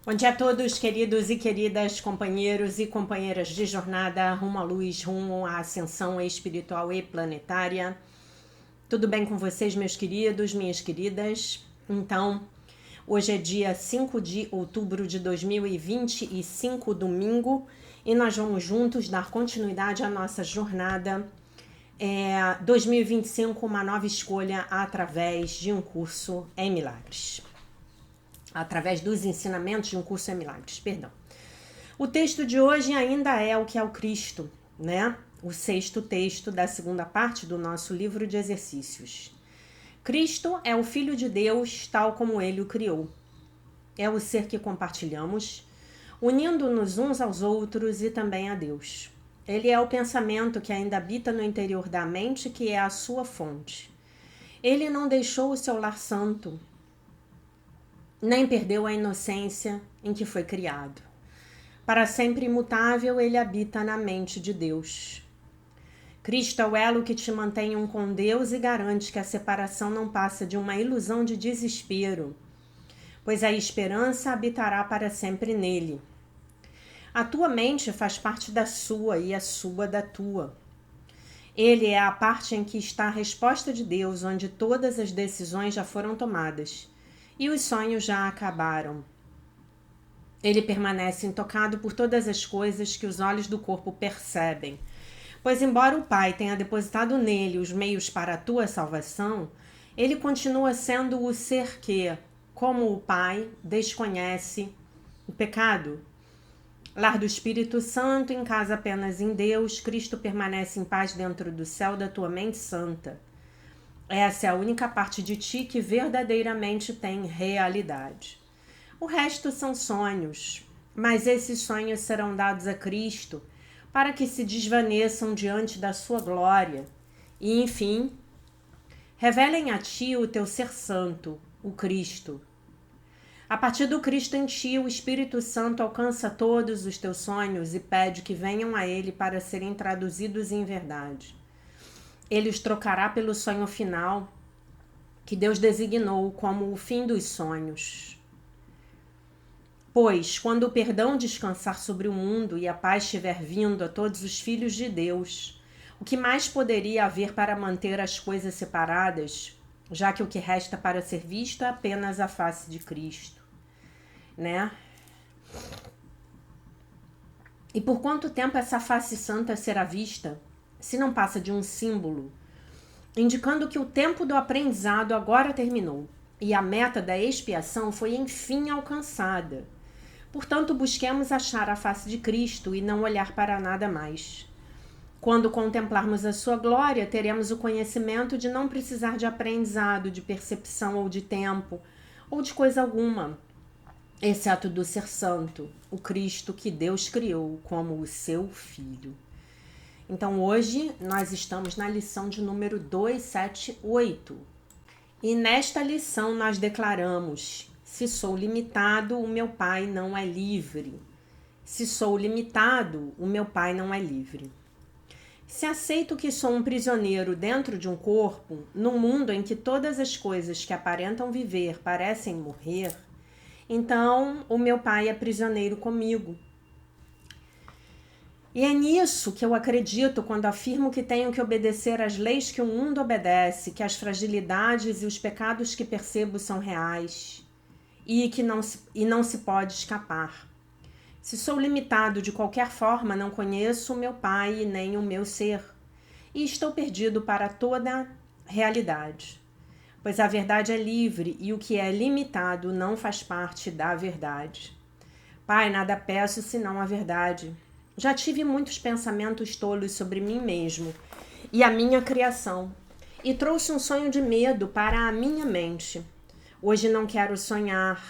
Bom dia a todos, queridos e queridas companheiros e companheiras de jornada rumo à luz, rumo à ascensão espiritual e planetária. Tudo bem com vocês, meus queridos, minhas queridas? Então, hoje é dia 5 de outubro de 2025, domingo, e nós vamos juntos dar continuidade à nossa jornada 2025, uma nova escolha através de um curso em milagres. Através dos ensinamentos de um curso em milagres, perdão. O texto de hoje ainda é o que é o Cristo, né? O sexto texto da segunda parte do nosso livro de exercícios. Cristo é o Filho de Deus, tal como Ele o criou. É o ser que compartilhamos, unindo-nos uns aos outros e também a Deus. Ele é o pensamento que ainda habita no interior da mente, que é a sua fonte. Ele não deixou o seu lar santo, nem perdeu a inocência em que foi criado. Para sempre imutável, ele habita na mente de Deus. Cristo é o elo que te mantém um com Deus e garante que a separação não passa de uma ilusão de desespero, pois a esperança habitará para sempre nele. A tua mente faz parte da sua e a sua da tua. Ele é a parte em que está a resposta de Deus, onde todas as decisões já foram tomadas e os sonhos já acabaram. Ele permanece intocado por todas as coisas que os olhos do corpo percebem. Pois, embora o Pai tenha depositado nele os meios para a tua salvação, ele continua sendo o ser que, como o Pai, desconhece o pecado. Lar do Espírito Santo, em casa apenas em Deus, Cristo permanece em paz dentro do céu da tua mente santa. Essa é a única parte de ti que verdadeiramente tem realidade. O resto são sonhos, mas esses sonhos serão dados a Cristo para que se desvaneçam diante da sua glória e, enfim, revelem a ti o teu ser santo, o Cristo. A partir do Cristo em ti, o Espírito Santo alcança todos os teus sonhos e pede que venham a ele para serem traduzidos em verdade. Ele os trocará pelo sonho final que Deus designou como o fim dos sonhos. Pois, quando o perdão descansar sobre o mundo e a paz estiver vindo a todos os filhos de Deus, o que mais poderia haver para manter as coisas separadas, já que o que resta para ser visto é apenas a face de Cristo, né? E por quanto tempo essa face santa será vista, se não passa de um símbolo, indicando que o tempo do aprendizado agora terminou e a meta da expiação foi enfim alcançada. Portanto, busquemos achar a face de Cristo e não olhar para nada mais. Quando contemplarmos a sua glória, teremos o conhecimento de não precisar de aprendizado, de percepção ou de tempo, ou de coisa alguma, exceto do ser santo, o Cristo que Deus criou como o seu Filho. Então, hoje, nós estamos na lição de número 278. E nesta lição nós declaramos: se sou limitado, o meu Pai não é livre. Se sou limitado, o meu Pai não é livre. Se aceito que sou um prisioneiro dentro de um corpo, num mundo em que todas as coisas que aparentam viver parecem morrer, então o meu Pai é prisioneiro comigo. E é nisso que eu acredito quando afirmo que tenho que obedecer às leis que o mundo obedece, que as fragilidades e os pecados que percebo são reais e que não se pode escapar. Se sou limitado de qualquer forma, não conheço o meu Pai e nem o meu ser, e estou perdido para toda a realidade. Pois a verdade é livre e o que é limitado não faz parte da verdade. Pai, nada peço senão a verdade. Já tive muitos pensamentos tolos sobre mim mesmo e a minha criação, e trouxe um sonho de medo para a minha mente. Hoje não quero sonhar.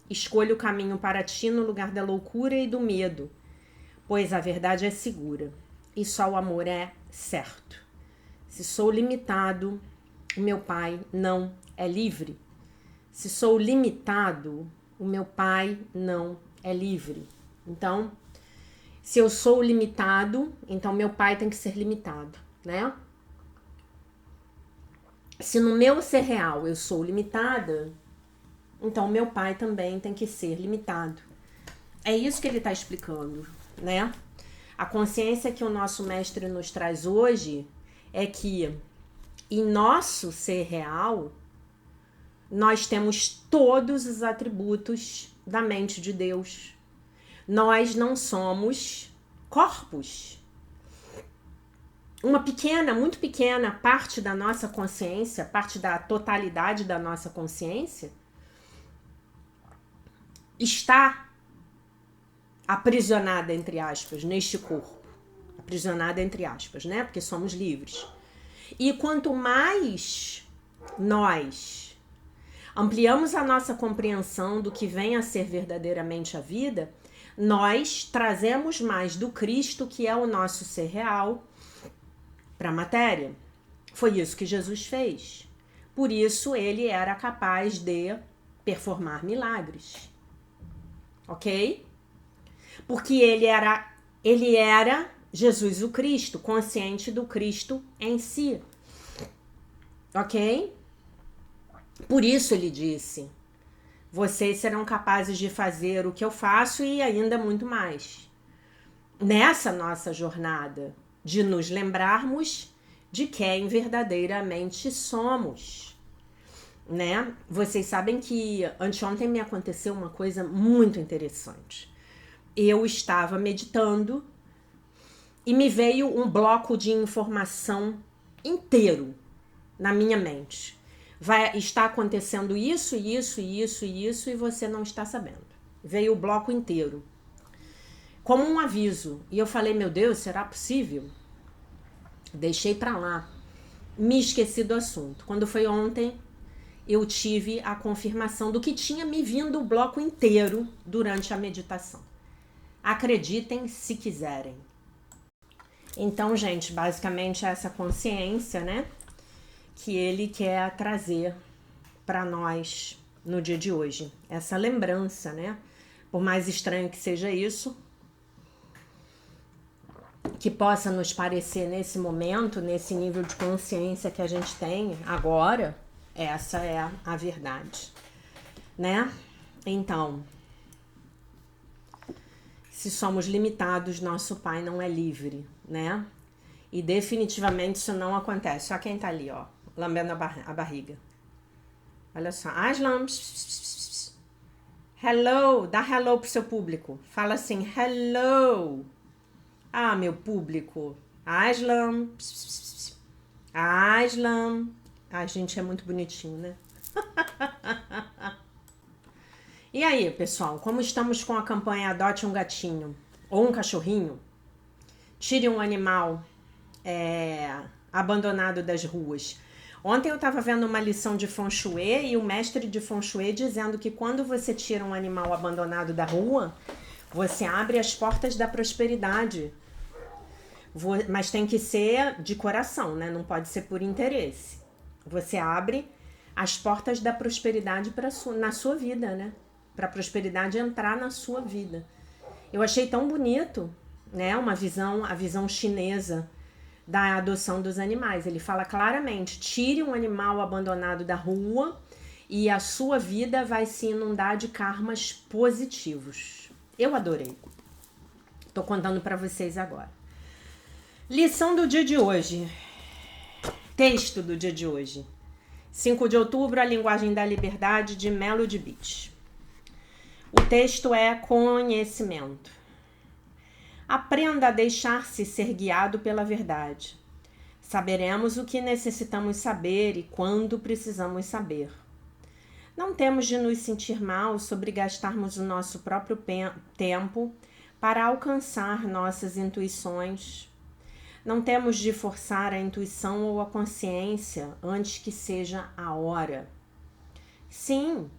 Escolho o caminho para ti no lugar da loucura e do medo, pois a verdade é segura e só o amor é certo. Se sou limitado, o meu Pai não é livre. Se sou limitado, o meu Pai não é livre. Então, se eu sou limitado, então meu Pai tem que ser limitado, né? Se no meu ser real eu sou limitada, Então meu pai também tem que ser limitado. É isso que ele está explicando, né? A consciência que o nosso mestre nos traz hoje é que em nosso ser real nós temos todos os atributos da mente de Deus. Nós não somos corpos. Uma pequena, muito pequena parte da nossa consciência, parte da totalidade da nossa consciência, está aprisionada, entre aspas, neste corpo. Aprisionada, entre aspas, né? Porque somos livres. E quanto mais nós ampliamos a nossa compreensão do que vem a ser verdadeiramente a vida, nós trazemos mais do Cristo, que é o nosso ser real, para a matéria. Foi isso que Jesus fez. Por isso ele era capaz de performar milagres. Ok? Porque ele era Jesus o Cristo, consciente do Cristo em si. Ok? Por isso ele disse: vocês serão capazes de fazer o que eu faço e ainda muito mais. Nessa nossa jornada de nos lembrarmos de quem verdadeiramente somos, né? Vocês sabem que anteontem me aconteceu uma coisa muito interessante. Eu estava meditando e me veio um bloco de informação inteiro na minha mente. Está acontecendo isso, isso, isso, isso e você não está sabendo. Veio o bloco inteiro. Como um aviso. E eu falei, meu Deus, será possível? Deixei pra lá. Me esqueci do assunto. Quando foi ontem, eu tive a confirmação do que tinha me vindo o bloco inteiro durante a meditação. Acreditem se quiserem. Então, gente, basicamente é essa consciência, né, que ele quer trazer para nós no dia de hoje. Essa lembrança, né? Por mais estranho que seja isso, que possa nos parecer nesse momento, nesse nível de consciência que a gente tem agora, essa é a verdade, né? Então, se somos limitados, nosso Pai não é livre, né? E definitivamente isso não acontece. Só quem tá ali, ó, lambendo a barriga. Olha só. Aslan, hello, dá hello pro seu público. Fala assim, hello. Ah, meu público. Aslan, Aslan. Ai, gente, é muito bonitinho, né? E aí, pessoal, como estamos com a campanha Adote um Gatinho ou um Cachorrinho? Tire um animal abandonado das ruas. Ontem eu estava vendo uma lição de Feng Shui e o mestre de Feng Shui dizendo que quando você tira um animal abandonado da rua, você abre as portas da prosperidade. Mas tem que ser de coração, né? Não pode ser por interesse. Você abre as portas da prosperidade na sua vida, né? Para a prosperidade entrar na sua vida. Eu achei tão bonito, né? A visão chinesa da adoção dos animais. Ele fala claramente, tire um animal abandonado da rua e a sua vida vai se inundar de karmas positivos. Eu adorei. Tô contando para vocês agora. Lição do dia de hoje. Texto do dia de hoje. 5 de outubro, a linguagem da liberdade, de Melody Beach. O texto é conhecimento. Aprenda a deixar-se ser guiado pela verdade. Saberemos o que necessitamos saber e quando precisamos saber. Não temos de nos sentir mal sobre gastarmos o nosso próprio tempo para alcançar nossas intuições. Não temos de forçar a intuição ou a consciência antes que seja a hora. Sim,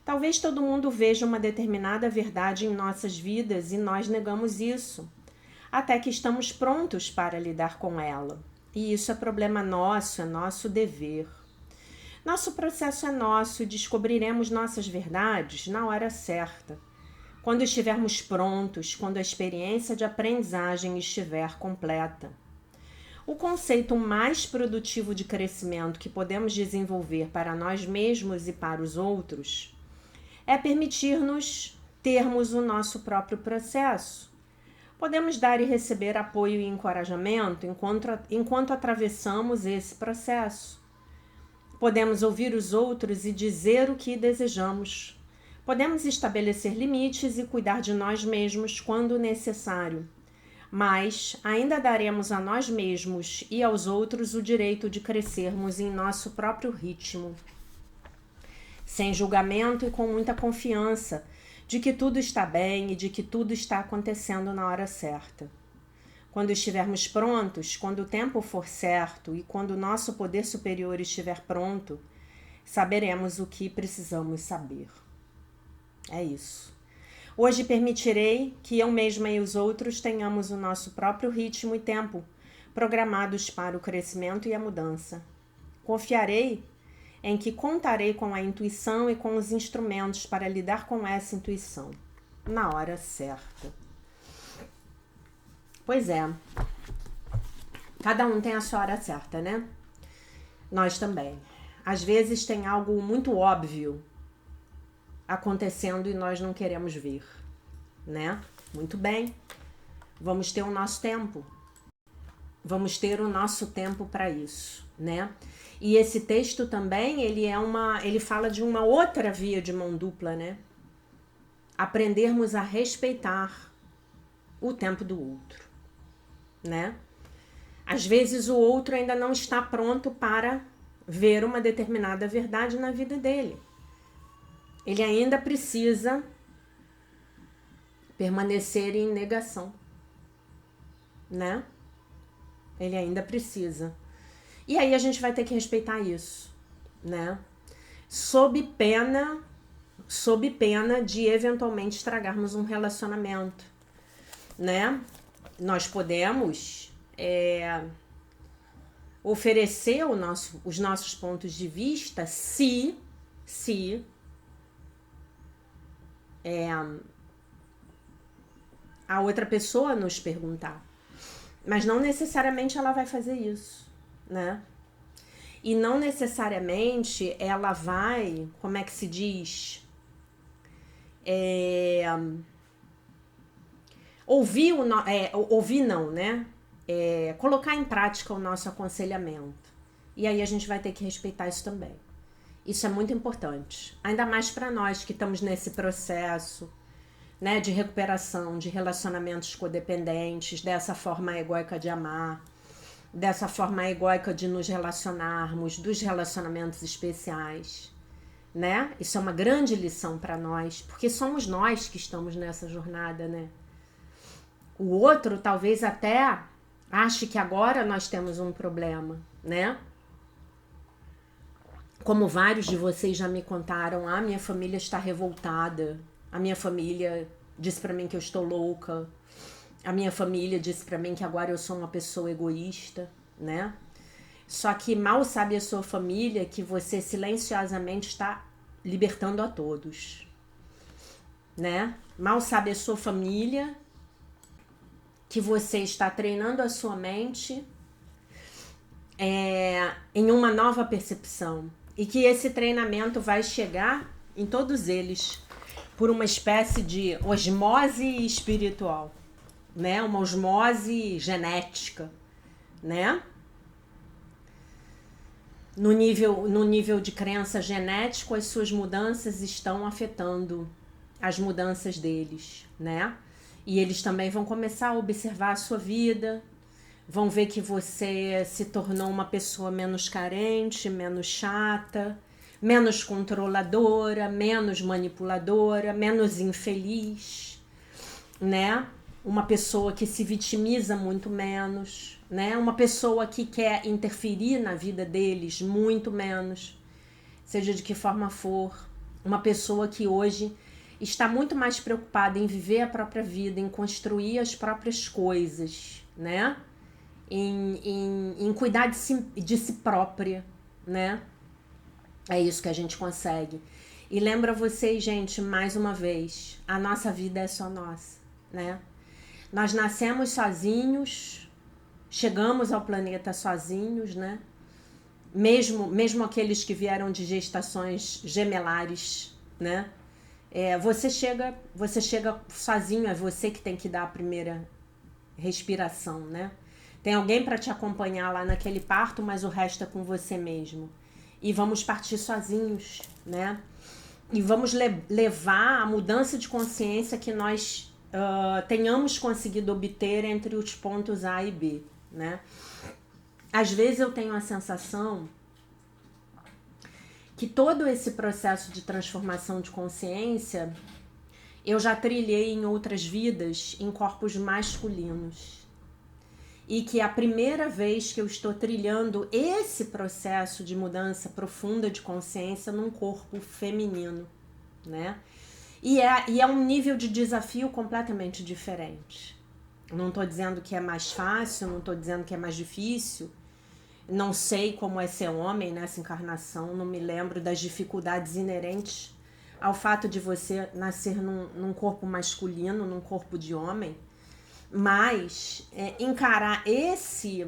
talvez todo mundo veja uma determinada verdade em nossas vidas e nós negamos isso, até que estamos prontos para lidar com ela. E isso é problema nosso, é nosso dever. Nosso processo é nosso e descobriremos nossas verdades na hora certa, quando estivermos prontos, quando a experiência de aprendizagem estiver completa. O conceito mais produtivo de crescimento que podemos desenvolver para nós mesmos e para os outros é permitir-nos termos o nosso próprio processo. Podemos dar e receber apoio e encorajamento enquanto atravessamos esse processo. Podemos ouvir os outros e dizer o que desejamos. Podemos estabelecer limites e cuidar de nós mesmos quando necessário. Mas ainda daremos a nós mesmos e aos outros o direito de crescermos em nosso próprio ritmo, sem julgamento e com muita confiança de que tudo está bem e de que tudo está acontecendo na hora certa. Quando estivermos prontos, quando o tempo for certo e quando o nosso poder superior estiver pronto, saberemos o que precisamos saber. É isso. Hoje permitirei que eu mesma e os outros tenhamos o nosso próprio ritmo e tempo programados para o crescimento e a mudança. Confiarei em que contarei com a intuição e com os instrumentos para lidar com essa intuição na hora certa. Pois é, cada um tem a sua hora certa, né? Nós também. Às vezes tem algo muito óbvio acontecendo e nós não queremos ver, né? Muito bem, vamos ter o nosso tempo. Vamos ter o nosso tempo para isso, né? E esse texto também, ele fala de uma outra via de mão dupla, né? Aprendermos a respeitar o tempo do outro, né? Às vezes o outro ainda não está pronto para ver uma determinada verdade na vida dele. Ele ainda precisa permanecer em negação, né? Ele ainda precisa. E aí a gente vai ter que respeitar isso, né? Sob pena de eventualmente estragarmos um relacionamento, né? Nós podemos oferecer os nossos pontos de vista se a outra pessoa nos perguntar. Mas não necessariamente ela vai fazer isso, né? E não necessariamente ela vai, como é que se diz? Ouvir não, né? Colocar em prática o nosso aconselhamento. E aí a gente vai ter que respeitar isso também. Isso é muito importante. Ainda mais para nós que estamos nesse processo, né, de recuperação de relacionamentos codependentes, dessa forma egóica de amar, dessa forma egóica de nos relacionarmos, dos relacionamentos especiais, né? Isso é uma grande lição para nós, porque somos nós que estamos nessa jornada, né? O outro talvez até ache que agora nós temos um problema, né? Como vários de vocês já me contaram, a minha família está revoltada, a minha família disse para mim que eu estou louca, a minha família disse para mim que agora eu sou uma pessoa egoísta, né? Só que mal sabe a sua família que você silenciosamente está libertando a todos, né? Mal sabe a sua família que você está treinando a sua mente em uma nova percepção e que esse treinamento vai chegar em todos eles por uma espécie de osmose espiritual, né? Uma osmose genética, né? No nível de crença genético, as suas mudanças estão afetando as mudanças deles, né? E eles também vão começar a observar a sua vida, vão ver que você se tornou uma pessoa menos carente, menos chata, menos controladora, menos manipuladora, menos infeliz, né? Uma pessoa que se vitimiza muito menos, né? Uma pessoa que quer interferir na vida deles muito menos, seja de que forma for. Uma pessoa que hoje está muito mais preocupada em viver a própria vida, em construir as próprias coisas, né? Em cuidar de si própria, né? É isso que a gente consegue. E lembra vocês, gente, mais uma vez, a nossa vida é só nossa, né? Nós nascemos sozinhos, chegamos ao planeta sozinhos, né? Mesmo aqueles que vieram de gestações gemelares, né? Você chega sozinho, é você que tem que dar a primeira respiração, né? Tem alguém para te acompanhar lá naquele parto, mas o resto é com você mesmo. E vamos partir sozinhos, né? E vamos levar a mudança de consciência que nós tenhamos conseguido obter entre os pontos A e B, né? Às vezes eu tenho a sensação que todo esse processo de transformação de consciência eu já trilhei em outras vidas em corpos masculinos. E que a primeira vez que eu estou trilhando esse processo de mudança profunda de consciência num corpo feminino, né? E é um nível de desafio completamente diferente. Não estou dizendo que é mais fácil, não estou dizendo que é mais difícil. Não sei como é ser homem nessa encarnação, não me lembro das dificuldades inerentes ao fato de você nascer num corpo masculino, num corpo de homem. Mas encarar esse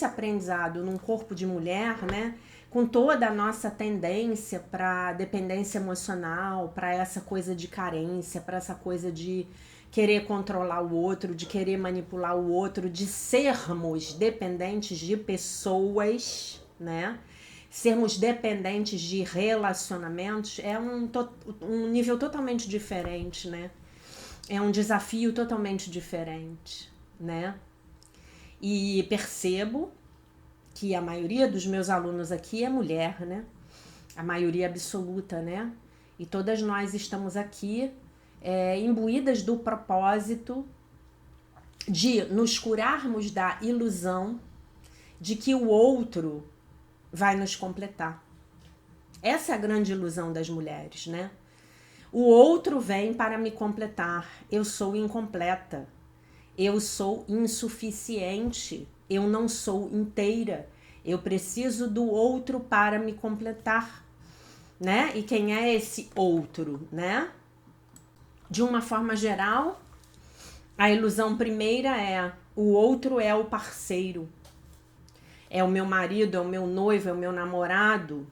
aprendizado num corpo de mulher, né, com toda a nossa tendência para dependência emocional, para essa coisa de carência, para essa coisa de querer controlar o outro, de querer manipular o outro, de sermos dependentes de pessoas, né? Sermos dependentes de relacionamentos é um nível totalmente diferente, né? É um desafio totalmente diferente, né? E percebo que a maioria dos meus alunos aqui é mulher, né? A maioria absoluta, né? E todas nós estamos aqui imbuídas do propósito de nos curarmos da ilusão de que o outro vai nos completar. Essa é a grande ilusão das mulheres, né? O outro vem para me completar. Eu sou incompleta. Eu sou insuficiente. Eu não sou inteira. Eu preciso do outro para me completar, né? E quem é esse outro, né? De uma forma geral, a ilusão primeira é o outro é o parceiro. É o meu marido, é o meu noivo, é o meu namorado.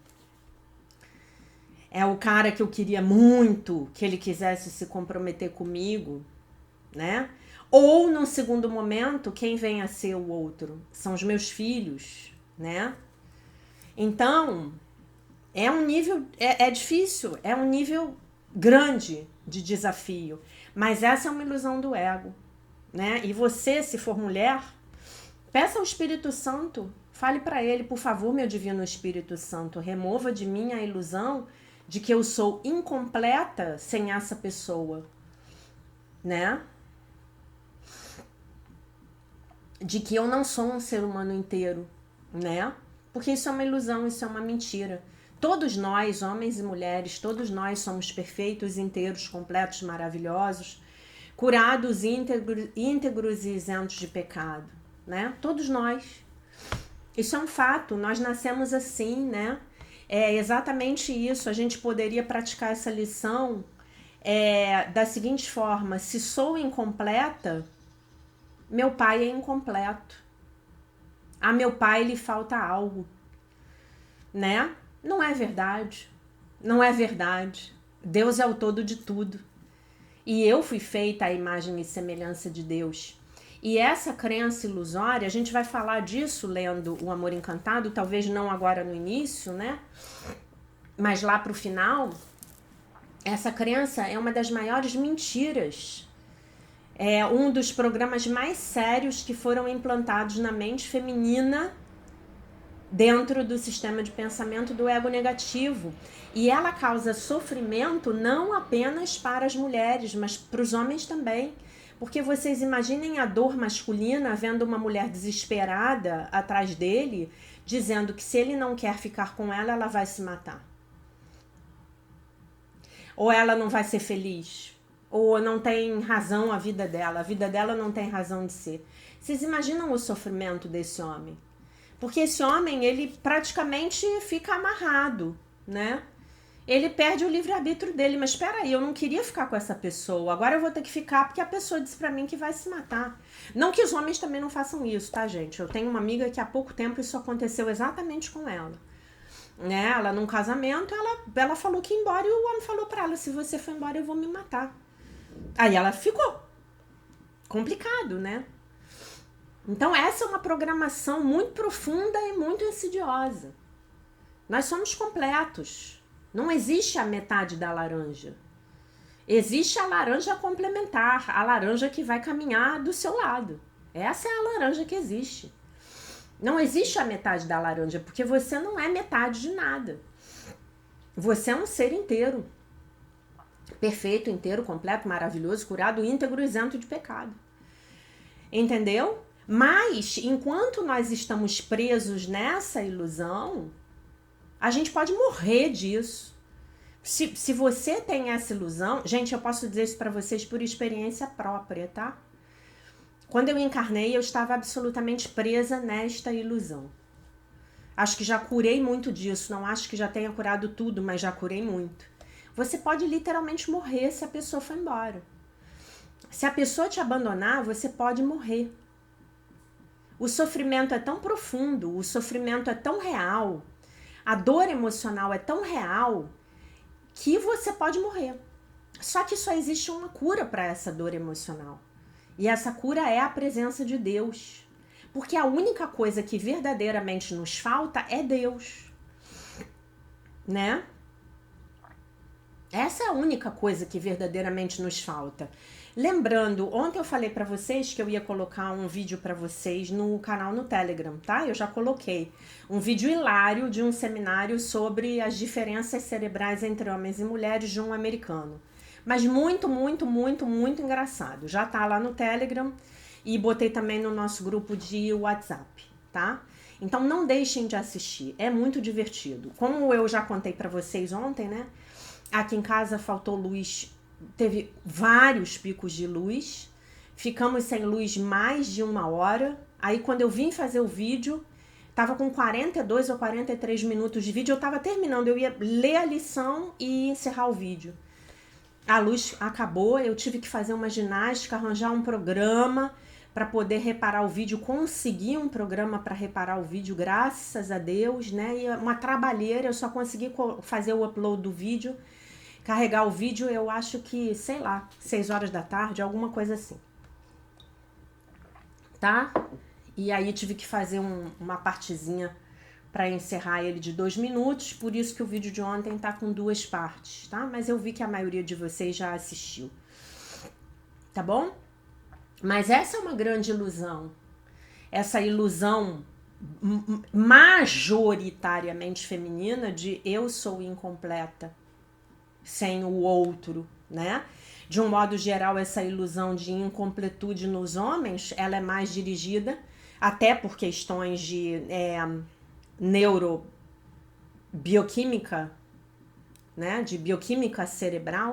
É o cara que eu queria muito que ele quisesse se comprometer comigo, né? Ou, num segundo momento, quem vem a ser o outro? São os meus filhos, né? Então, é um nível, é difícil, é um nível grande de desafio. Mas essa é uma ilusão do ego, né? E você, se for mulher, peça ao Espírito Santo, fale para ele, por favor, meu divino Espírito Santo, remova de mim a ilusão de que eu sou incompleta sem essa pessoa, né? De que eu não sou um ser humano inteiro, né? Porque isso é uma ilusão, isso é uma mentira. Todos nós, homens e mulheres, todos nós somos perfeitos, inteiros, completos, maravilhosos, curados, íntegros e isentos de pecado, né? Todos nós. Isso é um fato, nós nascemos assim, né? É exatamente isso. A gente poderia praticar essa lição da seguinte forma: se sou incompleta, meu pai é incompleto. A meu pai lhe falta algo, né? Não é verdade. Não é verdade. Deus é o todo de tudo. E eu fui feita à imagem e semelhança de Deus. E essa crença ilusória, a gente vai falar disso lendo O Amor Encantado, talvez não agora no início, né? Mas lá pro final, essa crença é uma das maiores mentiras. É um dos programas mais sérios que foram implantados na mente feminina dentro do sistema de pensamento do ego negativo. E ela causa sofrimento não apenas para as mulheres, mas para os homens também. Porque vocês imaginem a dor masculina vendo uma mulher desesperada atrás dele, dizendo que se ele não quer ficar com ela, ela vai se matar. Ou ela não vai ser feliz. Ou não tem razão a vida dela não tem razão de ser. Vocês imaginam o sofrimento desse homem? Porque esse homem, ele praticamente fica amarrado, né? Ele perde o livre-arbítrio dele. Mas espera aí, eu não queria ficar com essa pessoa. Agora eu vou ter que ficar porque a pessoa disse pra mim que vai se matar. Não que os homens também não façam isso, tá, gente? Eu tenho uma amiga que há pouco tempo isso aconteceu exatamente com ela. né? Ela num casamento, ela falou que ia embora e o homem falou pra ela, se você for embora eu vou me matar. Aí ela ficou. Complicado, né? Então essa é uma programação muito profunda e muito insidiosa. Nós somos completos. Não existe a metade da laranja. Existe a laranja complementar, a laranja que vai caminhar do seu lado. Essa é a laranja que existe. Não existe a metade da laranja, porque você não é metade de nada. Você é um ser inteiro. Perfeito, inteiro, completo, maravilhoso, curado, íntegro, isento de pecado. Entendeu? Mas, enquanto nós estamos presos nessa ilusão, a gente pode morrer disso. Se você tem essa ilusão... Gente, eu posso dizer isso para vocês por experiência própria, tá? Quando eu encarnei, eu estava absolutamente presa nesta ilusão. Acho que já curei muito disso. Não acho que já tenha curado tudo, mas já curei muito. Você pode literalmente morrer se a pessoa for embora. Se a pessoa te abandonar, você pode morrer. O sofrimento é tão profundo, o sofrimento é tão real, a dor emocional é tão real que você pode morrer. Só que só existe uma cura para essa dor emocional. E essa cura é a presença de Deus. Porque a única coisa que verdadeiramente nos falta é Deus. Né? Essa é a única coisa que verdadeiramente nos falta. Lembrando, ontem eu falei para vocês que eu ia colocar um vídeo para vocês no canal no Telegram, tá? Eu já coloquei um vídeo hilário de um seminário sobre as diferenças cerebrais entre homens e mulheres de um americano. Mas muito, muito, muito, muito engraçado. Já tá lá no Telegram e botei também no nosso grupo de WhatsApp, tá? Então não deixem de assistir, é muito divertido. Como eu já contei para vocês ontem, né? Aqui em casa faltou luz, teve vários picos de luz, ficamos sem luz mais de 1 hora. Aí quando eu vim fazer o vídeo, tava com 42 ou 43 minutos de vídeo, eu tava terminando, eu ia ler a lição e encerrar o vídeo. A luz acabou, eu tive que fazer uma ginástica, arranjar um programa para poder reparar o vídeo, consegui um programa para reparar o vídeo, graças a Deus, né? E uma trabalheira, eu só consegui fazer o upload do vídeo, carregar o vídeo, eu acho que, sei lá, 6 horas da tarde, alguma coisa assim. Tá? E aí tive que fazer uma partezinha para encerrar ele de 2 minutos, por isso que o vídeo de ontem tá com 2 partes, tá? Mas eu vi que a maioria de vocês já assistiu. Tá bom? Mas essa é uma grande ilusão. Essa ilusão majoritariamente feminina de eu sou incompleta sem o outro, né? De um modo geral, essa ilusão de incompletude nos homens, ela é mais dirigida até por questões de neurobioquímica, né? De bioquímica cerebral.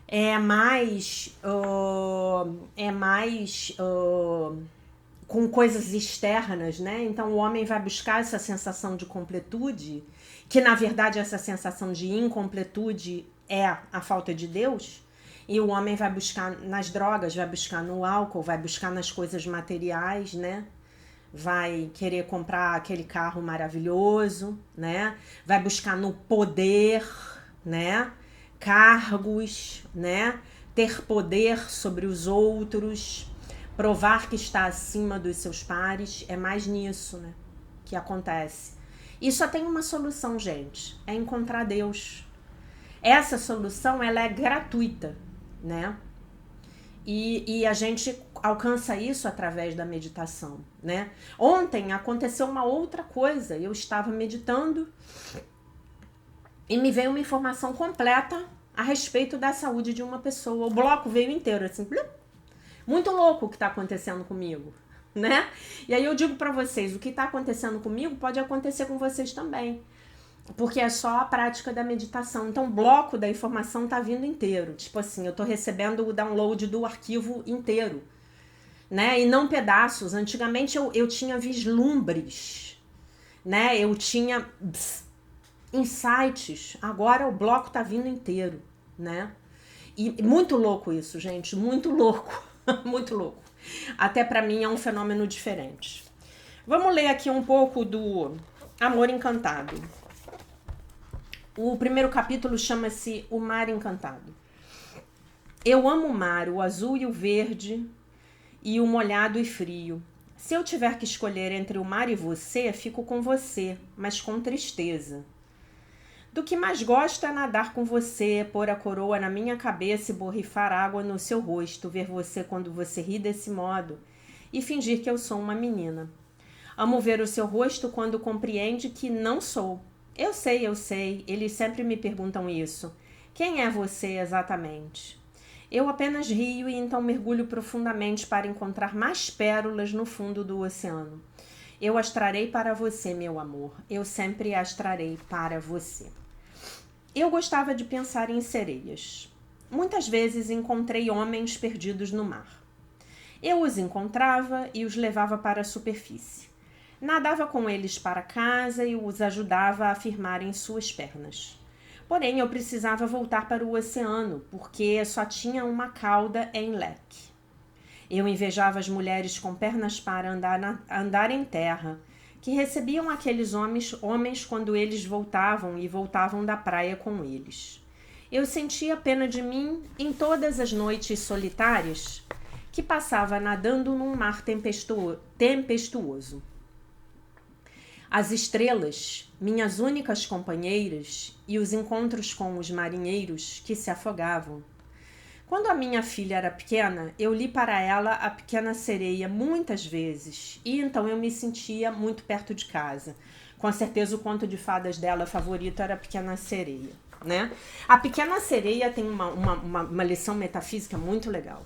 É mais com coisas externas, né? Então o homem vai buscar essa sensação de completude, que na verdade essa sensação de incompletude é a falta de Deus, e o homem vai buscar nas drogas, vai buscar no álcool, vai buscar nas coisas materiais, né? Vai querer comprar aquele carro maravilhoso, né? Vai buscar no poder, né? Cargos, né? Ter poder sobre os outros, provar que está acima dos seus pares, é mais nisso, né, que acontece. E só tem uma solução, gente, é encontrar Deus. Essa solução, ela é gratuita, né? E a gente alcança isso através da meditação, né? Ontem aconteceu uma outra coisa, eu estava meditando e me veio uma informação completa a respeito da saúde de uma pessoa. O bloco veio inteiro, assim, muito louco o que está acontecendo comigo, né? E aí eu digo para vocês, o que está acontecendo comigo pode acontecer com vocês também, porque é só a prática da meditação. Então o bloco da informação tá vindo inteiro, tipo assim, eu tô recebendo o download do arquivo inteiro, né? E não pedaços. Antigamente eu tinha vislumbres, né? Eu tinha insights, agora o bloco tá vindo inteiro, né? E muito louco isso, gente, muito louco. Muito louco. Até para mim é um fenômeno diferente. Vamos ler aqui um pouco do Amor Encantado. O primeiro capítulo chama-se O Mar Encantado. Eu amo o mar, o azul e o verde, e o molhado e frio. Se eu tiver que escolher entre o mar e você, fico com você, mas com tristeza. Do que mais gosto é nadar com você, pôr a coroa na minha cabeça e borrifar água no seu rosto, ver você quando você ri desse modo e fingir que eu sou uma menina. Amo ver o seu rosto quando compreende que não sou. Eu sei, eles sempre me perguntam isso. Quem é você exatamente? Eu apenas rio e então mergulho profundamente para encontrar mais pérolas no fundo do oceano. Eu as trarei para você, meu amor. Eu sempre as trarei para você. Eu gostava de pensar em sereias. Muitas vezes encontrei homens perdidos no mar. Eu os encontrava e os levava para a superfície. Nadava com eles para casa e os ajudava a firmarem suas pernas. Porém, eu precisava voltar para o oceano, porque só tinha uma cauda em leque. Eu invejava as mulheres com pernas para andar em terra, que recebiam aqueles homens quando eles voltavam e voltavam da praia com eles. Eu sentia pena de mim em todas as noites solitárias que passava nadando num mar tempestuoso. As estrelas, minhas únicas companheiras, e os encontros com os marinheiros que se afogavam. Quando a minha filha era pequena, eu li para ela A Pequena Sereia muitas vezes, e então eu me sentia muito perto de casa. Com certeza o conto de fadas dela favorito era A Pequena Sereia, né? A Pequena Sereia tem uma lição metafísica muito legal.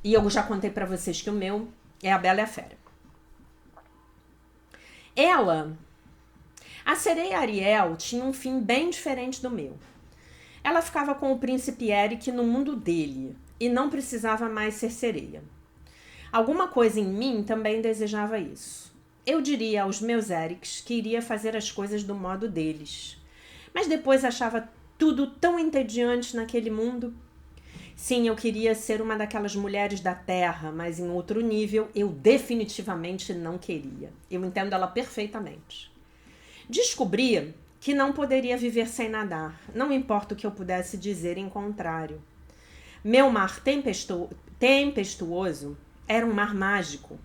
E eu já contei para vocês que o meu é A Bela e a Fera. A sereia Ariel, tinha um fim bem diferente do meu. Ela ficava com o príncipe Eric no mundo dele e não precisava mais ser sereia. Alguma coisa em mim também desejava isso. Eu diria aos meus Erics que iria fazer as coisas do modo deles. Mas depois achava tudo tão entediante naquele mundo. Sim, eu queria ser uma daquelas mulheres da terra, mas em outro nível eu definitivamente não queria. Eu entendo ela perfeitamente. Descobri que não poderia viver sem nadar, não importa o que eu pudesse dizer em contrário. Meu mar tempestuoso era um mar mágico.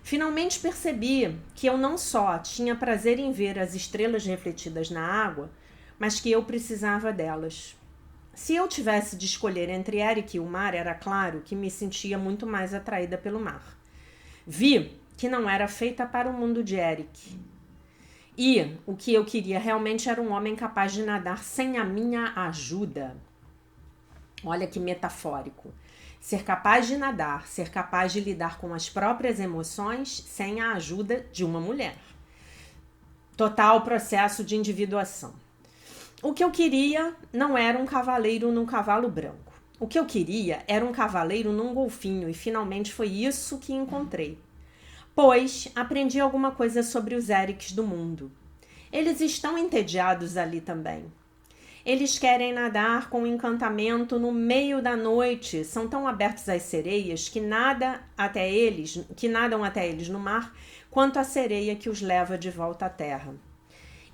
Finalmente percebi que eu não só tinha prazer em ver as estrelas refletidas na água, mas que eu precisava delas. Se eu tivesse de escolher entre Eric e o mar, era claro que me sentia muito mais atraída pelo mar. Vi que não era feita para o mundo de Eric. E o que eu queria realmente era um homem capaz de nadar sem a minha ajuda. Olha que metafórico. Ser capaz de nadar, ser capaz de lidar com as próprias emoções sem a ajuda de uma mulher. Total processo de individuação. O que eu queria não era um cavaleiro num cavalo branco. O que eu queria era um cavaleiro num golfinho e finalmente foi isso que encontrei. Pois aprendi alguma coisa sobre os Erics do mundo. Eles estão entediados ali também. Eles querem nadar com encantamento no meio da noite. São tão abertos às sereias que nadam até eles no mar, quanto a sereia que os leva de volta à terra.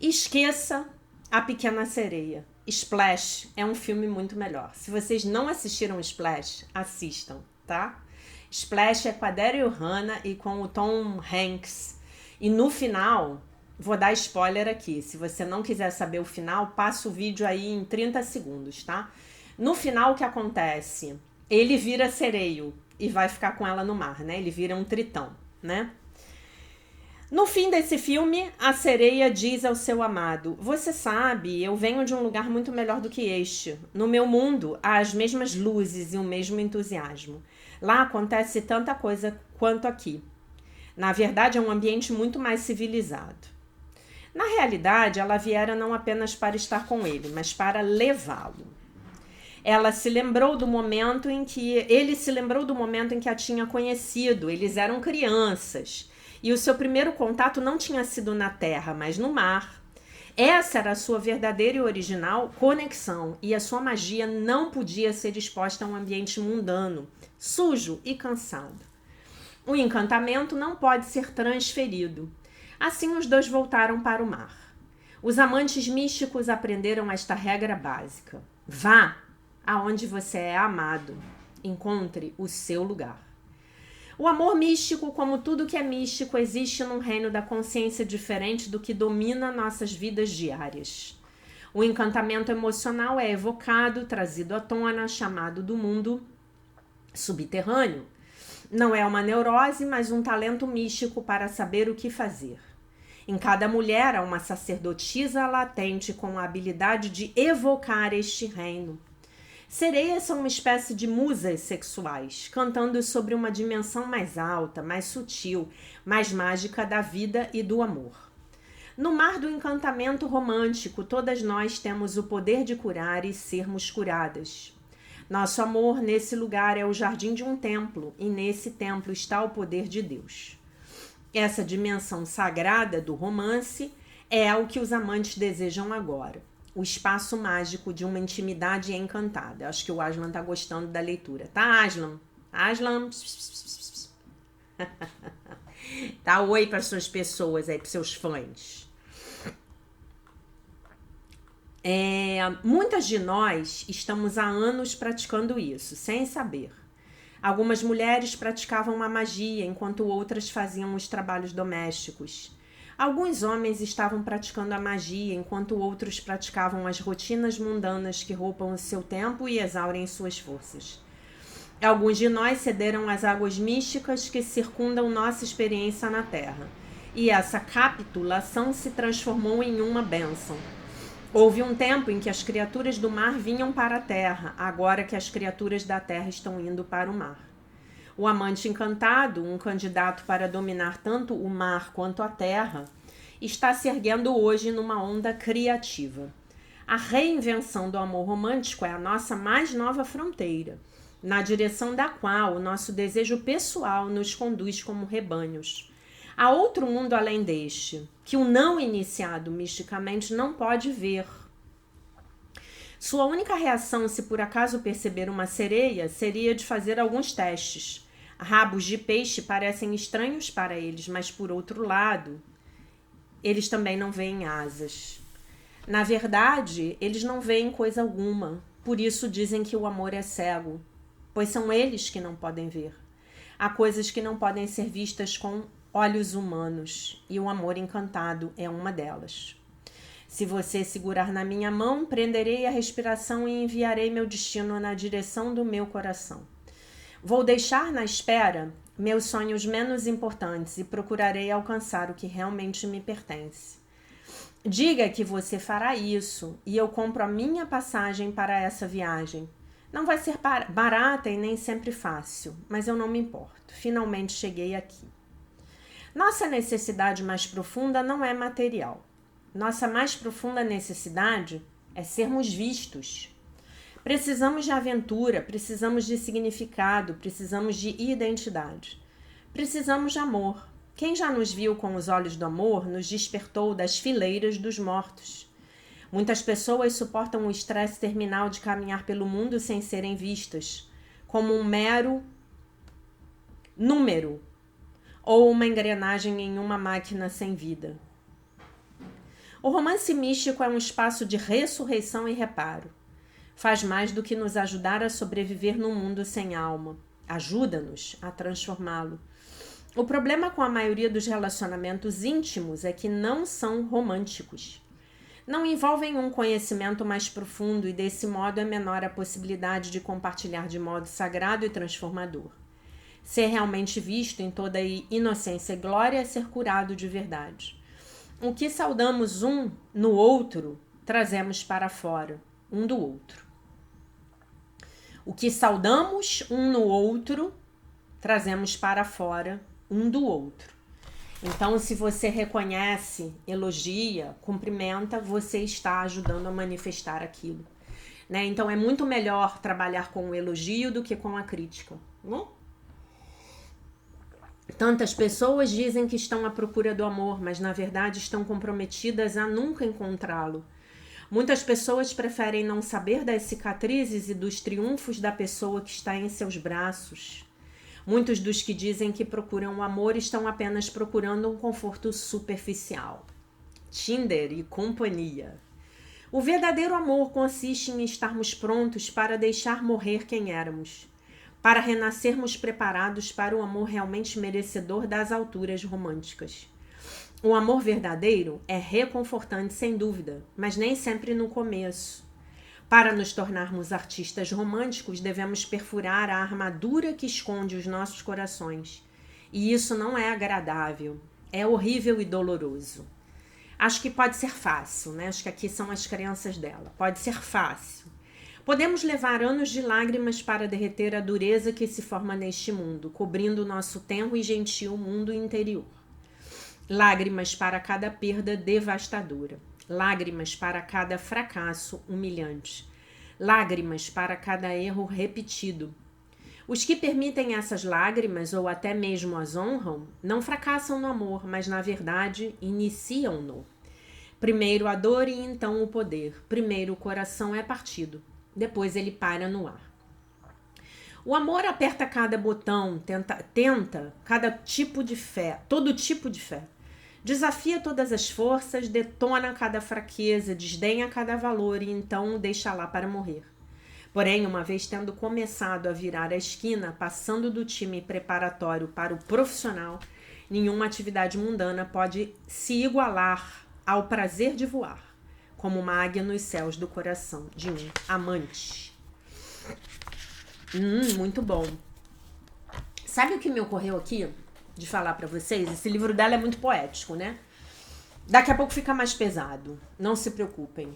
Esqueça A Pequena Sereia. Splash é um filme muito melhor. Se vocês não assistiram Splash, assistam, tá? Splash é com a Daryl Hannah e com o Tom Hanks. E no final, vou dar spoiler aqui. Se você não quiser saber o final, passa o vídeo aí em 30 segundos, tá? No final, o que acontece? Ele vira sereio e vai ficar com ela no mar, né? Ele vira um tritão, né? No fim desse filme, a sereia diz ao seu amado: você sabe, eu venho de um lugar muito melhor do que este. No meu mundo, há as mesmas luzes e o mesmo entusiasmo. Lá acontece tanta coisa quanto aqui. Na verdade, é um ambiente muito mais civilizado. Na realidade, ela viera não apenas para estar com ele, mas para levá-lo. Ele se lembrou do momento em que a tinha conhecido. Eles eram crianças. E o seu primeiro contato não tinha sido na terra, mas no mar. Essa era a sua verdadeira e original conexão, e a sua magia não podia ser exposta a um ambiente mundano, sujo e cansado. O encantamento não pode ser transferido. Assim os dois voltaram para o mar. Os amantes místicos aprenderam esta regra básica: vá aonde você é amado, encontre o seu lugar. O amor místico, como tudo que é místico, existe num reino da consciência diferente do que domina nossas vidas diárias. O encantamento emocional é evocado, trazido à tona, chamado do mundo subterrâneo. Não é uma neurose, mas um talento místico para saber o que fazer. Em cada mulher há uma sacerdotisa latente com a habilidade de evocar este reino. Sereias são uma espécie de musas sexuais, cantando sobre uma dimensão mais alta, mais sutil, mais mágica da vida e do amor. No mar do encantamento romântico, todas nós temos o poder de curar e sermos curadas. Nosso amor nesse lugar é o jardim de um templo, e nesse templo está o poder de Deus. Essa dimensão sagrada do romance é o que os amantes desejam agora. O espaço mágico de uma intimidade encantada. Acho que o Aslan tá gostando da leitura. Tá, Aslan? Aslan. Tá oi para suas pessoas aí, para seus fãs. Muitas de nós estamos há anos praticando isso, sem saber. Algumas mulheres praticavam uma magia, enquanto outras faziam os trabalhos domésticos. Alguns homens estavam praticando a magia, enquanto outros praticavam as rotinas mundanas que roubam o seu tempo e exaurem suas forças. Alguns de nós cederam às águas místicas que circundam nossa experiência na Terra, e essa capitulação se transformou em uma bênção. Houve um tempo em que as criaturas do mar vinham para a Terra, agora que as criaturas da Terra estão indo para o mar. O amante encantado, um candidato para dominar tanto o mar quanto a terra, está se erguendo hoje numa onda criativa. A reinvenção do amor romântico é a nossa mais nova fronteira, na direção da qual o nosso desejo pessoal nos conduz como rebanhos. Há outro mundo além deste, que o não iniciado misticamente não pode ver. Sua única reação, se por acaso perceber uma sereia, seria de fazer alguns testes. Rabos de peixe parecem estranhos para eles, mas por outro lado, eles também não veem asas. Na verdade, eles não veem coisa alguma, por isso dizem que o amor é cego, pois são eles que não podem ver. Há coisas que não podem ser vistas com olhos humanos, e o amor encantado é uma delas. Se você segurar na minha mão, prenderei a respiração e enviarei meu destino na direção do meu coração. Vou deixar na espera meus sonhos menos importantes e procurarei alcançar o que realmente me pertence. Diga que você fará isso e eu compro a minha passagem para essa viagem. Não vai ser barata e nem sempre fácil, mas eu não me importo. Finalmente cheguei aqui. Nossa necessidade mais profunda não é material. Nossa mais profunda necessidade é sermos vistos. Precisamos de aventura, precisamos de significado, precisamos de identidade. Precisamos de amor. Quem já nos viu com os olhos do amor nos despertou das fileiras dos mortos. Muitas pessoas suportam o estresse terminal de caminhar pelo mundo sem serem vistas, como um mero número ou uma engrenagem em uma máquina sem vida. O romance místico é um espaço de ressurreição e reparo. Faz mais do que nos ajudar a sobreviver num mundo sem alma. Ajuda-nos a transformá-lo. O problema com a maioria dos relacionamentos íntimos é que não são românticos. Não envolvem um conhecimento mais profundo e desse modo é menor a possibilidade de compartilhar de modo sagrado e transformador. Ser realmente visto em toda a inocência e glória é ser curado de verdade. O que saudamos um no outro, trazemos para fora, um do outro. O que saudamos um no outro, trazemos para fora um do outro. Então, se você reconhece, elogia, cumprimenta, você está ajudando a manifestar aquilo. Né? Então, é muito melhor trabalhar com o elogio do que com a crítica. Né? Tantas pessoas dizem que estão à procura do amor, mas na verdade estão comprometidas a nunca encontrá-lo. Muitas pessoas preferem não saber das cicatrizes e dos triunfos da pessoa que está em seus braços. Muitos dos que dizem que procuram o amor estão apenas procurando um conforto superficial. Tinder e companhia. O verdadeiro amor consiste em estarmos prontos para deixar morrer quem éramos, para renascermos preparados para o amor realmente merecedor das alturas românticas. O amor verdadeiro é reconfortante sem dúvida, mas nem sempre no começo. Para nos tornarmos artistas românticos, devemos perfurar a armadura que esconde os nossos corações. E isso não é agradável, é horrível e doloroso. Acho que pode ser fácil, né? Acho que aqui são as crenças dela. Pode ser fácil. Podemos levar anos de lágrimas para derreter a dureza que se forma neste mundo, cobrindo o nosso tenro e gentil mundo interior. Lágrimas para cada perda devastadora. Lágrimas para cada fracasso humilhante. Lágrimas para cada erro repetido. Os que permitem essas lágrimas, ou até mesmo as honram, não fracassam no amor, mas na verdade iniciam-no. Primeiro a dor e então o poder. Primeiro o coração é partido, depois ele para no ar. O amor aperta cada botão, tenta cada tipo de fé, todo tipo de fé. Desafia todas as forças, detona cada fraqueza, desdenha cada valor e então o deixa lá para morrer. Porém, uma vez tendo começado a virar a esquina, passando do time preparatório para o profissional, nenhuma atividade mundana pode se igualar ao prazer de voar, como uma águia nos céus do coração de um amante. Muito bom. Sabe o que me ocorreu aqui de falar para vocês? Esse livro dela é muito poético, né? Daqui a pouco fica mais pesado, não se preocupem.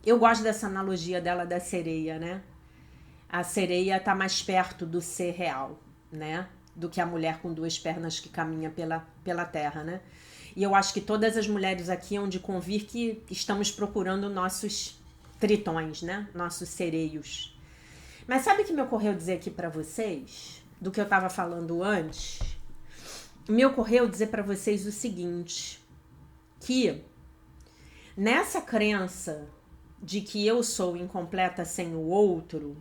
Eu gosto dessa analogia dela da sereia, né? A sereia tá mais perto do ser real, né? Do que a mulher com duas pernas que caminha pela terra, né? E eu acho que todas as mulheres aqui hão de convir que estamos procurando nossos tritões, né? Nossos sereios. Mas sabe o que me ocorreu dizer aqui pra vocês? Do que eu tava falando antes? Me ocorreu dizer pra vocês o seguinte, que nessa crença de que eu sou incompleta sem o outro,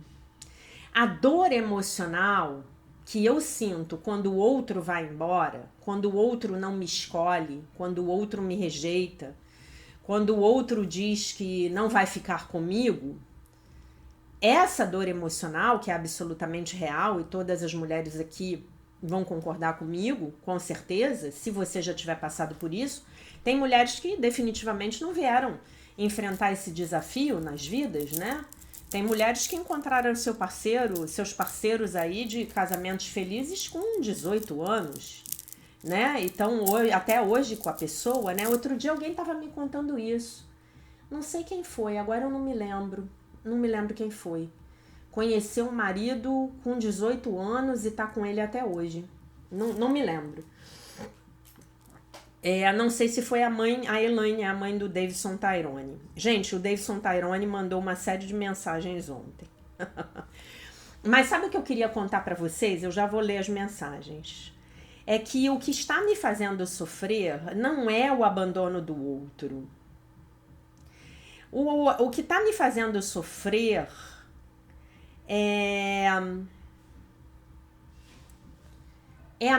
a dor emocional que eu sinto quando o outro vai embora, quando o outro não me escolhe, quando o outro me rejeita, quando o outro diz que não vai ficar comigo, essa dor emocional, que é absolutamente real, e todas as mulheres aqui vão concordar comigo, com certeza, se você já tiver passado por isso. Tem mulheres que definitivamente não vieram enfrentar esse desafio nas vidas, né? Tem mulheres que encontraram seus parceiros aí de casamentos felizes com 18 anos, né? Então, até hoje com a pessoa, né? Outro dia alguém estava me contando isso. Não sei quem foi, agora eu não me lembro. Não me lembro quem foi. Conheceu um marido com 18 anos e tá com ele até hoje. Não me lembro. Não sei se foi a Elaine, a mãe do Davidson Tyrone. Gente, o Davidson Tyrone mandou uma série de mensagens ontem. Mas sabe o que eu queria contar pra vocês? Eu já vou ler as mensagens. É que o que está me fazendo sofrer não é o abandono do outro. O que está me fazendo sofrer é a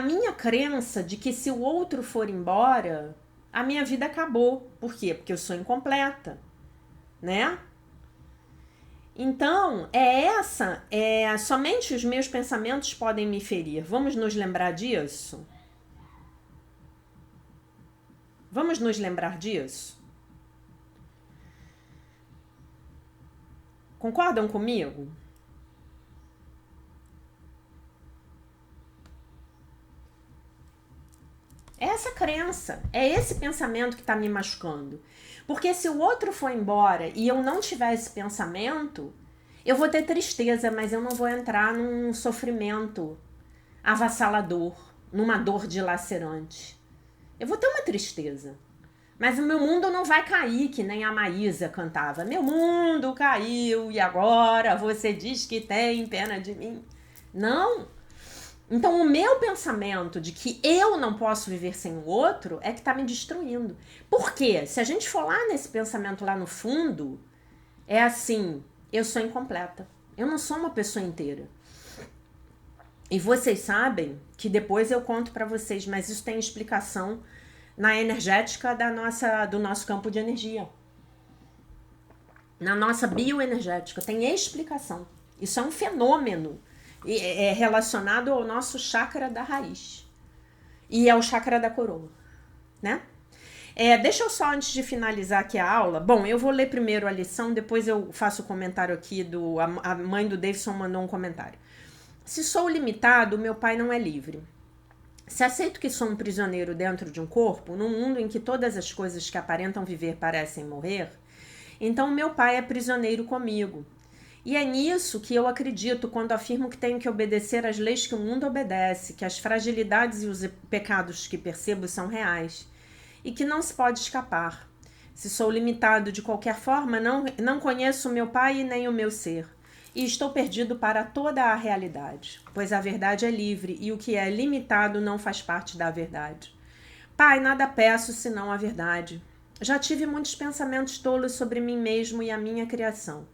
minha crença de que se o outro for embora, a minha vida acabou. Por quê? Porque eu sou incompleta, né? Então, somente os meus pensamentos podem me ferir. Vamos nos lembrar disso? Vamos nos lembrar disso? Concordam comigo? É essa crença, é esse pensamento que está me machucando. Porque se o outro for embora e eu não tiver esse pensamento, eu vou ter tristeza, mas eu não vou entrar num sofrimento avassalador, numa dor dilacerante. Eu vou ter uma tristeza. Mas o meu mundo não vai cair, que nem a Maísa cantava. Meu mundo caiu e agora você diz que tem pena de mim. Não. Então o meu pensamento de que eu não posso viver sem o outro é que tá me destruindo. Por quê? Se a gente for lá nesse pensamento lá no fundo, é assim, eu sou incompleta. Eu não sou uma pessoa inteira. E vocês sabem que depois eu conto para vocês, mas isso tem explicação na energética do nosso campo de energia. Na nossa bioenergética, tem explicação. Isso é um fenômeno relacionado ao nosso chakra da raiz. E ao chakra da coroa, né? Deixa eu só, antes de finalizar aqui a aula, bom, eu vou ler primeiro a lição, depois eu faço o comentário aqui a mãe do Davidson mandou um comentário. Se sou limitado, meu pai não é livre. Se aceito que sou um prisioneiro dentro de um corpo, num mundo em que todas as coisas que aparentam viver parecem morrer, então meu pai é prisioneiro comigo. E é nisso que eu acredito quando afirmo que tenho que obedecer às leis que o mundo obedece, que as fragilidades e os pecados que percebo são reais e que não se pode escapar. Se sou limitado de qualquer forma, não conheço o meu pai e nem o meu ser. E estou perdido para toda a realidade, pois a verdade é livre e o que é limitado não faz parte da verdade. Pai, nada peço senão a verdade. Já tive muitos pensamentos tolos sobre mim mesmo e a minha criação.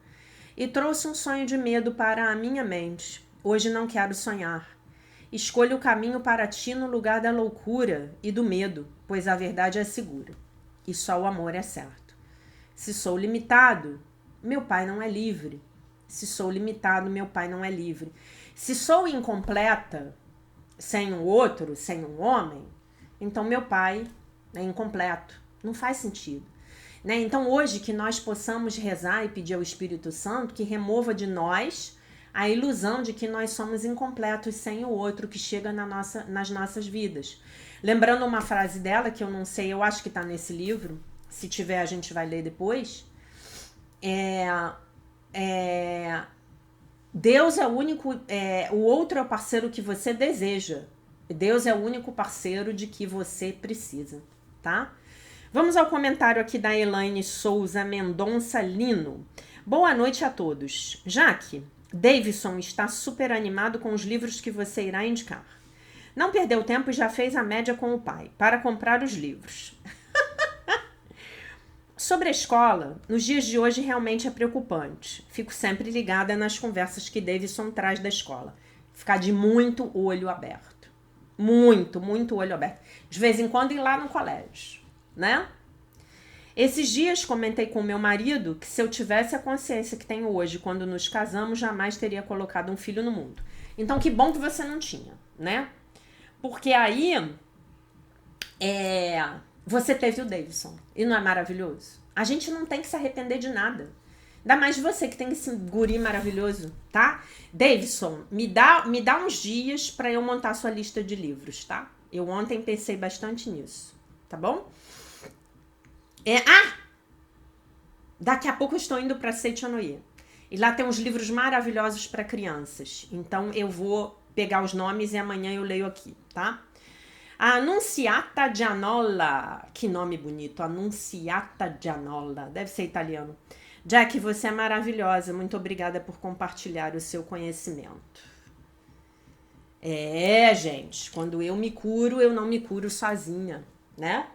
E trouxe um sonho de medo para a minha mente. Hoje não quero sonhar. Escolho o caminho para ti no lugar da loucura e do medo, pois a verdade é segura. E só o amor é certo. Se sou limitado, meu pai não é livre. Se sou limitado, meu pai não é livre. Se sou incompleta, sem um outro, sem um homem, então meu pai é incompleto. Não faz sentido. Né? Então hoje que nós possamos rezar e pedir ao Espírito Santo que remova de nós a ilusão de que nós somos incompletos sem o outro que chega nas nossas vidas. Lembrando uma frase dela, que eu não sei, eu acho que está nesse livro, se tiver a gente vai ler depois, Deus é o único, o outro é o parceiro que você deseja. Deus é o único parceiro de que você precisa, tá? Vamos ao comentário aqui da Elaine Souza Mendonça Lino. Boa noite a todos. Jaque, Davidson está super animado com os livros que você irá indicar. Não perdeu tempo e já fez a média com o pai para comprar os livros. Sobre a escola, nos dias de hoje realmente é preocupante. Fico sempre ligada nas conversas que Davidson traz da escola. Ficar de muito olho aberto. Muito olho aberto. De vez em quando ir lá no colégio, né? Esses dias comentei com meu marido que se eu tivesse a consciência que tenho hoje quando nos casamos, jamais teria colocado um filho no mundo. Então que bom que você não tinha, né? Porque aí você teve o Davidson. E não é maravilhoso? A gente não tem que se arrepender de nada. Ainda mais você que tem esse guri maravilhoso, tá? Davidson, me dá uns dias para eu montar sua lista de livros, tá? Eu ontem pensei bastante nisso, tá bom? Daqui a pouco eu estou indo para Seichonoye. E lá tem uns livros maravilhosos para crianças. Então eu vou pegar os nomes e amanhã eu leio aqui, tá? A Annunziata Gianola. Que nome bonito. Annunziata Gianola. Deve ser italiano. Jack, você é maravilhosa. Muito obrigada por compartilhar o seu conhecimento. Gente. Quando eu me curo, eu não me curo sozinha, né?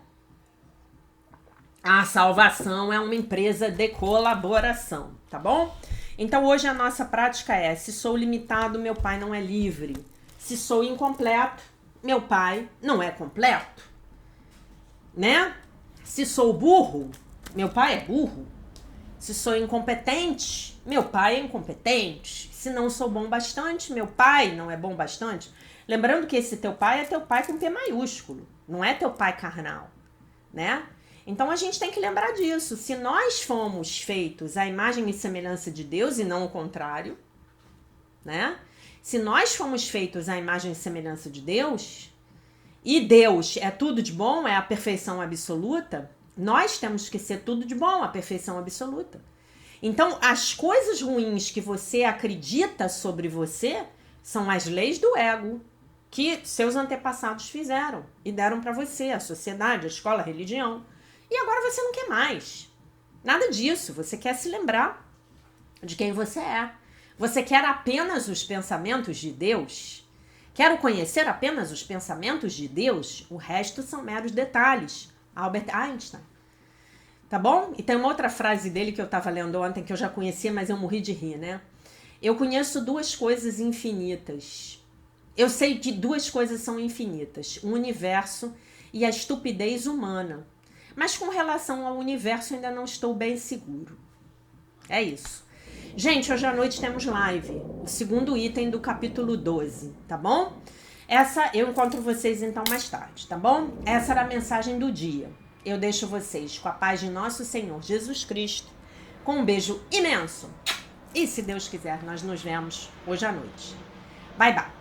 A salvação é uma empresa de colaboração, tá bom? Então hoje a nossa prática é: se sou limitado, meu pai não é livre. Se sou incompleto, meu pai não é completo, né? Se sou burro, meu pai é burro. Se sou incompetente, meu pai é incompetente. Se não sou bom bastante, meu pai não é bom bastante. Lembrando que esse teu pai é teu pai com P maiúsculo, não é teu pai carnal, né? Então a gente tem que lembrar disso. Se nós fomos feitos à imagem e semelhança de Deus e não o contrário, né? Se nós fomos feitos à imagem e semelhança de Deus, e Deus é tudo de bom, é a perfeição absoluta, nós temos que ser tudo de bom, a perfeição absoluta. Então, as coisas ruins que você acredita sobre você são as leis do ego que seus antepassados fizeram e deram para você, a sociedade, a escola, a religião. E agora você não quer mais. Nada disso. Você quer se lembrar de quem você é. Você quer apenas os pensamentos de Deus? Quero conhecer apenas os pensamentos de Deus? O resto são meros detalhes. Albert Einstein. Tá bom? E tem uma outra frase dele que eu estava lendo ontem, que eu já conhecia, mas eu morri de rir, né? Eu conheço duas coisas infinitas. Eu sei que duas coisas são infinitas, o universo e a estupidez humana. Mas com relação ao universo ainda não estou bem seguro. É isso. Gente, hoje à noite temos live, o segundo item do capítulo 12, tá bom? Eu encontro vocês então mais tarde, tá bom? Essa era a mensagem do dia. Eu deixo vocês com a paz de nosso Senhor Jesus Cristo, com um beijo imenso. E se Deus quiser, nós nos vemos hoje à noite. Bye, bye.